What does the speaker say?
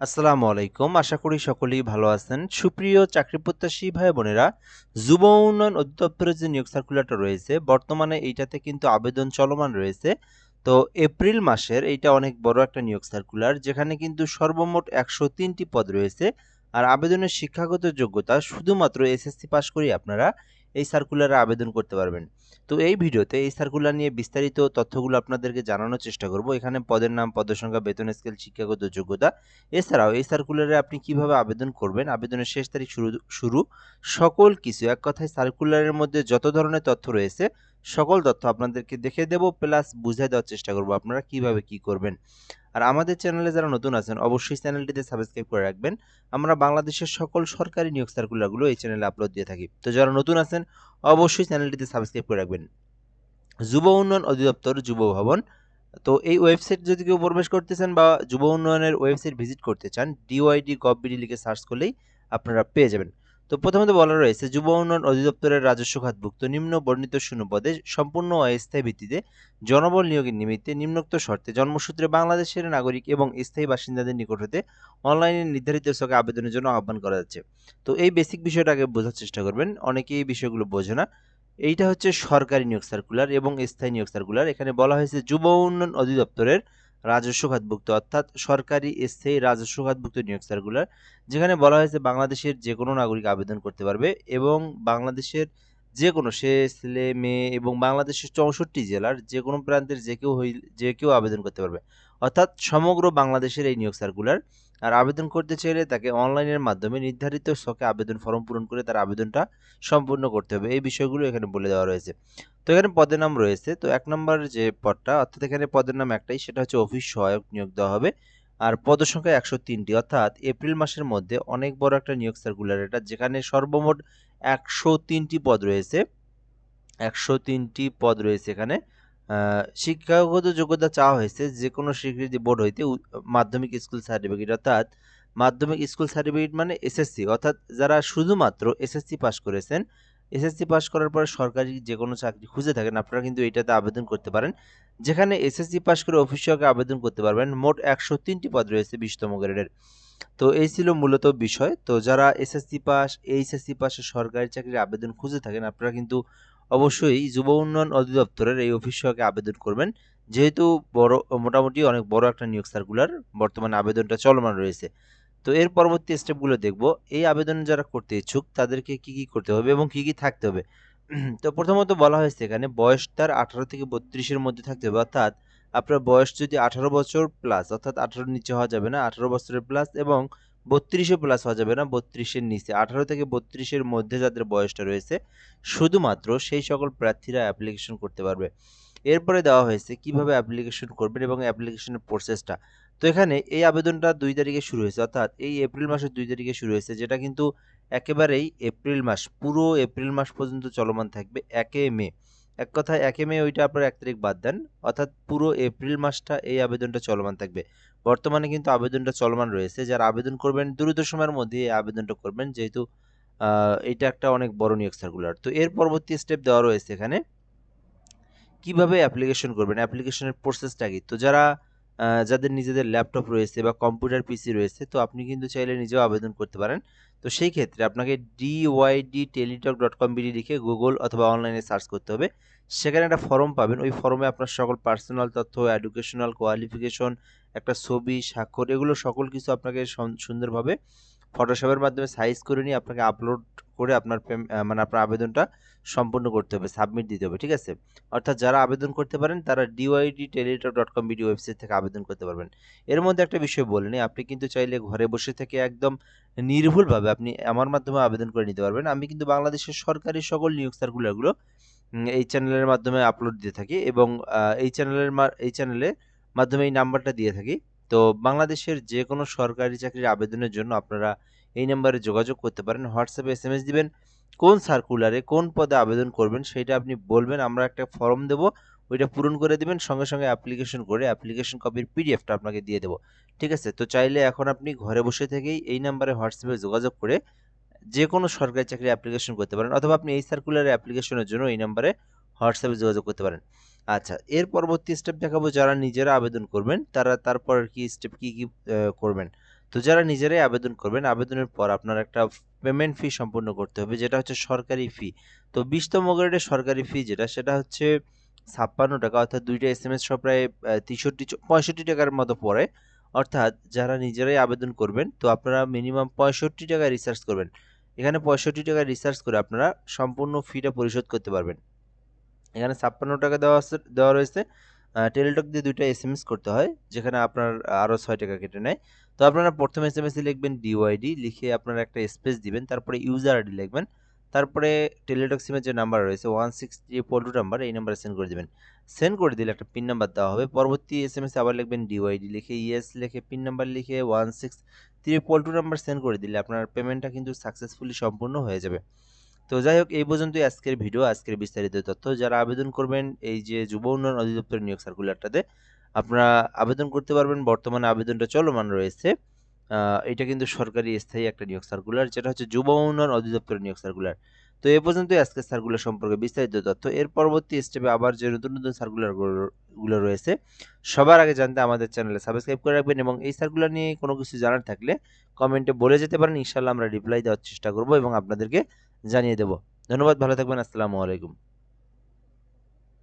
আসসালামু আলাইকুম। আশা করি সকলেই ভালো আছেন। সুপ্রিয় চাকরি প্রত্যাশী ভাই বোনেরা, যুব উন্নয়ন অধিদপ্তরের যে নিয়োগ সার্কুলারটা রয়েছে, বর্তমানে এইটাতে কিন্তু আবেদন চলমান রয়েছে। তো এপ্রিল মাসের এইটা অনেক বড় একটা নিয়োগ সার্কুলার, যেখানে কিন্তু সর্বমোট ১০৩টি পদ রয়েছে। আর আবেদনের শিক্ষাগত যোগ্যতা শুধুমাত্র এসএসসি পাস করেই আপনারা এই সার্কুলারে আবেদন করতে পারবেন। তো এই ভিডিওতে এই সার্কুলার নিয়ে বিস্তারিত তথ্যগুলো আপনাদেরকে জানানোর চেষ্টা করব। এখানে পদের নাম, পদের সংখ্যা, বেতন স্কেল, শিক্ষাগত যোগ্যতা, এছাড়াও এই সার্কুলারে আপনি কিভাবে আবেদন করবেন, আবেদনের শেষ তারিখ শুরু সকল কিছু, এক কথায় সার্কুলারের মধ্যে যত ধরনের তথ্য রয়েছে সকল তথ্য আপনাদেরকে দেখে দেব, প্লাস বুঝিয়ে দেওয়ার চেষ্টা করব আপনারা কিভাবে কি করবেন। আর আমাদের চ্যানেলে যারা নতুন আছেন অবশ্যই চ্যানেলটিতে সাবস্ক্রাইব করে রাখবেন। আমরা বাংলাদেশের সকল সরকারি নিয়োগ সার্কুলারগুলো এই চ্যানেলে আপলোড দিয়ে থাকি। তো যারা নতুন আছেন অবশ্যই চ্যানেলটিতে সাবস্ক্রাইব করে রাখবেন। যুব উন্নয়ন অধিদপ্তর, যুব ভবন। তো এই ওয়েবসাইট যদি কেউ প্রবেশ করতে চান বা যুব উন্নয়নের ওয়েবসাইট ভিজিট করতে চান, DYD.gov.bd লিখে সার্চ করলেই আপনারা পেয়ে যাবেন। তো প্রথমত বলা রয়েছে, যুব উন্নয়ন অধিদপ্তরের রাজস্ব খাতভুক্ত নিম্ন বর্ণিত শূন্য পদে সম্পূর্ণ অস্থায়ী ভিত্তিতে জনবল নিয়োগের নিমিত্তে নিম্নোক্ত শর্তে জন্মসূত্রে বাংলাদেশের নাগরিক এবং স্থায়ী বাসিন্দাদের নিকট হতে অনলাইনে নির্ধারিত ছকে আবেদনের জন্য আহ্বান করা যাচ্ছে। তো এই বেসিক বিষয়টাকে বোঝার চেষ্টা করবেন, অনেকেই এই বিষয়গুলো বোঝে না। এইটা হচ্ছে সরকারি নিয়োগ সার্কুলার এবং স্থায়ী নিয়োগ সার্কুলার। এখানে বলা হয়েছে যুব উন্নয়ন অধিদপ্তরের রাজস্ব খাতভুক্ত, অর্থাৎ সরকারি স্থায়ী রাজস্ব খাতভুক্ত নিয়োগ সার্কুলার, যেখানে বলা হয়েছে বাংলাদেশের যে কোনো নাগরিক আবেদন করতে পারবে এবং বাংলাদেশের যে কোনো, সে ছেলে মেয়ে, এবং বাংলাদেশের 64 জেলার যে কোনো প্রান্তের যে কেউ আবেদন করতে পারবে, অর্থাৎ সমগ্র বাংলাদেশের এই নিয়োগ সার্কুলার। আর আবেদন করতে চাইলে তাকে অনলাইনের মাধ্যমে নির্ধারিত ছকে আবেদন ফর্ম পূরণ করে তার আবেদনটা সম্পূর্ণ করতে হবে। এই বিষয়গুলো এখানে বলে দেওয়া রয়েছে। তো এখানে পদের নাম রয়েছে। তো ১ নম্বর যে পদটা, অর্থাৎ এখানে পদের নাম একটাই, সেটা হচ্ছে অফিস সহায়ক নিয়োগ দেওয়া হবে। আর পদসংখ্যা ১০৩টি, অর্থাৎ এপ্রিল মাসের মধ্যে অনেক বড় একটা নিয়োগ সার্কুলার এটা, যেখানে সর্বমোট ১০৩টি পদ রয়েছে। ১০৩টি পদ রয়েছে এখানে। শিক্ষাগত যোগ্যতা চাওয়া হয়েছে যেকোনো স্বীকৃতি বোর্ড হইতে মাধ্যমিক স্কুল সার্টিফিকেট, অর্থাৎ মাধ্যমিক স্কুল সার্টিফিকেট মানে এসএসসি, অর্থাৎ যারা শুধুমাত্র এসএসসি পাস করেছেন। এসএসসি পাস করার পরে সরকারি যেকোনো চাকরি খুঁজে থাকেন, আপনারা কিন্তু এইটাতে আবেদন করতে পারেন। যেখানে এসএসসি পাস করে অফিস সহকারে আবেদন করতে পারবেন। মোট ১০৩টি পদ রয়েছে ২০তম গ্রেডের। তো এই ছিল মূলত বিষয়। তো যারা এসএসসি পাস, এইচএসসি পাশে সরকারি চাকরির আবেদন খুঁজে থাকেন, আপনারা কিন্তু অবশ্যই যুব উন্নয়ন অধিদপ্তরের এই অফিস সহকারে আবেদন করবেন। যেহেতু বড়, মোটামুটি অনেক বড় একটা নিয়োগ সার্কুলার, বর্তমানে আবেদনটা চলমান রয়েছে। তো এর পরবর্তী স্টেপগুলো দেখব। এই আবেদন যারা করতে ইচ্ছুক তাদেরকে কি কি করতে হবে এবং কি কি থাকতে হবে। তো প্রথমত বলা হয়েছে এখানে বয়স তার 18 থেকে 32 এর মধ্যে থাকতে হবে, অর্থাৎ আপনার বয়স যদি 18 বছর প্লাস, অর্থাৎ 18 এর নিচে হওয়া যাবে না, 18 বছরের প্লাস, এবং 32 প্লাস হওয়া যাবে না, 32 এর নিচে। 18 থেকে 32 এর মধ্যে যাদের বয়সটা রয়েছে শুধুমাত্র সেই সকল প্রার্থীরা অ্যাপ্লিকেশন করতে পারবে। এরপরে দেওয়া হয়েছে কিভাবে অ্যাপ্লিকেশন করবেন এবং অ্যাপ্লিকেশনের প্রসেসটা। তো এখানে এই আবেদনটা ২ তারিখে শুরু হয়েছে, অর্থাৎ এই এপ্রিল মাসের ২ তারিখে শুরু হয়েছে, যেটা কিন্তু একেবারেই এপ্রিল মাস, পুরো এপ্রিল মাস পর্যন্ত চলমান থাকবে ১ মে। এক কথায় ১ মে ওইটা আপনারা ১ তারিখ বাদ দেন, অর্থাৎ পুরো এপ্রিল মাসটা এই আবেদনটা চলমান থাকবে। বর্তমানে কিন্তু আবেদনটা চলমান রয়েছে। যারা আবেদন করবেন দ্রুত সময়ের মধ্যে এই আবেদনটা করবেন, যেহেতু এটা একটা অনেক বড় নিয়োগ সার্কুলার। তো এর পরবর্তী স্টেপ দেওয়া রয়েছে এখানে কিভাবে অ্যাপ্লিকেশন করবেন, অ্যাপ্লিকেশনের প্রসেসটা কি। তো যাদের নিজেদের ল্যাপটপ রয়েছে বা কম্পিউটার পিসি রয়েছে, তো আপনি কিন্তু চাইলে নিজেও আবেদন করতে পারেন। তো সেই ক্ষেত্রে আপনাকে dydteletalk.com.bd লিখে গুগল অথবা অনলাইনে সার্চ করতে হবে। সেখানে একটা ফর্ম পাবেন। ওই ফর্মে আপনার সকল পার্সোনাল তথ্য, এডুকেশনাল কোয়ালিফিকেশন, একটা ছবি, স্বাক্ষর, এগুলো সকল কিছু আপনাকে সুন্দরভাবে ফটোশপের মাধ্যমে সাইজ করে নিয়ে আপনাকে আপলোড করে আপনার মানে আপনার আবেদনটা সম্পূর্ণ করতে হবে, সাবমিট দিতে হবে, ঠিক আছে? অর্থাৎ যারা আবেদন করতে পারেন তারা dydteletalk.com.bd ওয়েবসাইট থেকে আবেদন করতে পারবেন। এর মধ্যে একটা বিষয় বলে নিই, আপনি কিন্তু চাইলে ঘরে বসে থেকে একদম নির্ভুলভাবে আপনি আমার মাধ্যমে আবেদন করে নিতে পারবেন। আমি কিন্তু বাংলাদেশের সরকারি সকল নিয়োগ সার্কুলারগুলো এই চ্যানেলের মাধ্যমে আপলোড দিয়ে থাকি, এবং এই চ্যানেলের মাধ্যমে এই নাম্বারটা দিয়ে থাকি। তো বাংলাদেশের যে কোনো সরকারি চাকরির আবেদনের জন্য আপনারা এই নাম্বারে যোগাযোগ করতে পারেন। হোয়াটসঅ্যাপে এসএমএস দিবেন, কোন সার্কুলারে কোন পদে আবেদন করবেন সেইটা আপনি বলবেন, আমরা একটা ফর্ম দেব, ওইটা পূরণ করে দিবেন, সঙ্গে সঙ্গে অ্যাপ্লিকেশন করে অ্যাপ্লিকেশন কপির পিডিএফটা আপনাকে দিয়ে দেবো, ঠিক আছে? তো চাইলে এখন আপনি ঘরে বসে থেকেই এই নাম্বারে হোয়াটসঅ্যাপে যোগাযোগ করে যে কোনো সরকারি চাকরির অ্যাপ্লিকেশন করতে পারেন, অথবা আপনি এই সার্কুলারের অ্যাপ্লিকেশনের জন্য এই নাম্বারে হোয়াটসঅ্যাপে যোগাযোগ করতে পারেন। আচ্ছা, এর পরবর্তী স্টেপ দেখাবো যারা নিজেরা আবেদন করবেন তারা তারপর কি স্টেপ কি করবেন। তো যারা নিজেরাই আবেদন করবেন, আবেদনের পর আপনার একটা পেমেন্ট ফি সম্পূর্ণ করতে হবে, যেটা হচ্ছে সরকারি ফি। তো 20তম গ্রেডের সরকারি ফি যেটা, সেটা হচ্ছে 56 টাকা, অর্থাৎ 2টা এসএমএস সহ প্রায় 65 টাকার মতো পড়ে। অর্থাৎ যারা নিজেরাই আবেদন করবেন, তো আপনারা মিনিমাম 65 টাকা রিচার্জ করবেন। এখানে 65 টাকা রিচার্জ করে আপনারা সম্পূর্ণ ফিটা পরিশোধ করতে পারবেন। এখানে 56 টাকা দেওয়া রয়েছে। টেলিটক দিয়ে 2টা এসএমএস করতে হয়, যেখানে আপনার আরও 6 টাকা কেটে নেয়। তো আপনারা প্রথম এসএমএসে লিখবেন ডিওআইডি, লিখে আপনারা একটা স্পেস দিবেন, তারপরে ইউজার আইডি লিখবেন, তারপরে টেলিটক সিমের যে নাম্বার রয়েছে 16342 নাম্বার, এই নাম্বারে সেন্ড করে দিবেন। সেন্ড করে দিলে একটা পিন নাম্বার দেওয়া হবে। পরবর্তী এসএমএসে আবার লিখবেন ডিওআইডি, লিখে ইয়েস লিখে পিন নাম্বার লিখে 16342 নাম্বার সেন্ড করে দিলে আপনার পেমেন্টটা কিন্তু সাকসেসফুলি সম্পূর্ণ হয়ে যাবে। তো যাই হোক, এই পর্যন্তই আজকের ভিডিও, আজকের বিস্তারিত তথ্য। যারা আবেদন করবেন এই যে যুব উন্নয়ন অধিদপ্তরের নিয়োগ সার্কুলারটাতে, আপনারা আবেদন করতে পারবেন। বর্তমানে আবেদনটা চলমান রয়েছে। এটা কিন্তু সরকারি স্থায়ী একটা নিয়োগ সার্কুলার, যেটা হচ্ছে যুব উন্নয়ন অধিদপ্তরের নিয়োগ সার্কুলার। তো এই পর্যন্তই আজকের সার্কুলার সম্পর্কে বিস্তারিত তথ্য। এর পরবর্তী স্টেপে আবার যে নতুন নতুন সার্কুলারগুলো রয়েছে, সবার আগে জানতে আমাদের চ্যানেলে সাবস্ক্রাইব করে রাখবেন, এবং এই সার্কুলার নিয়ে কোনো কিছু জানার থাকলে কমেন্টে বলে যেতে পারেন। ইনশাল্লাহ আমরা রিপ্লাই দেওয়ার চেষ্টা করব এবং আপনাদেরকে জানিয়ে দেব। ধন্যবাদ, ভালো থাকবেন। আসসালামু আলাইকুম।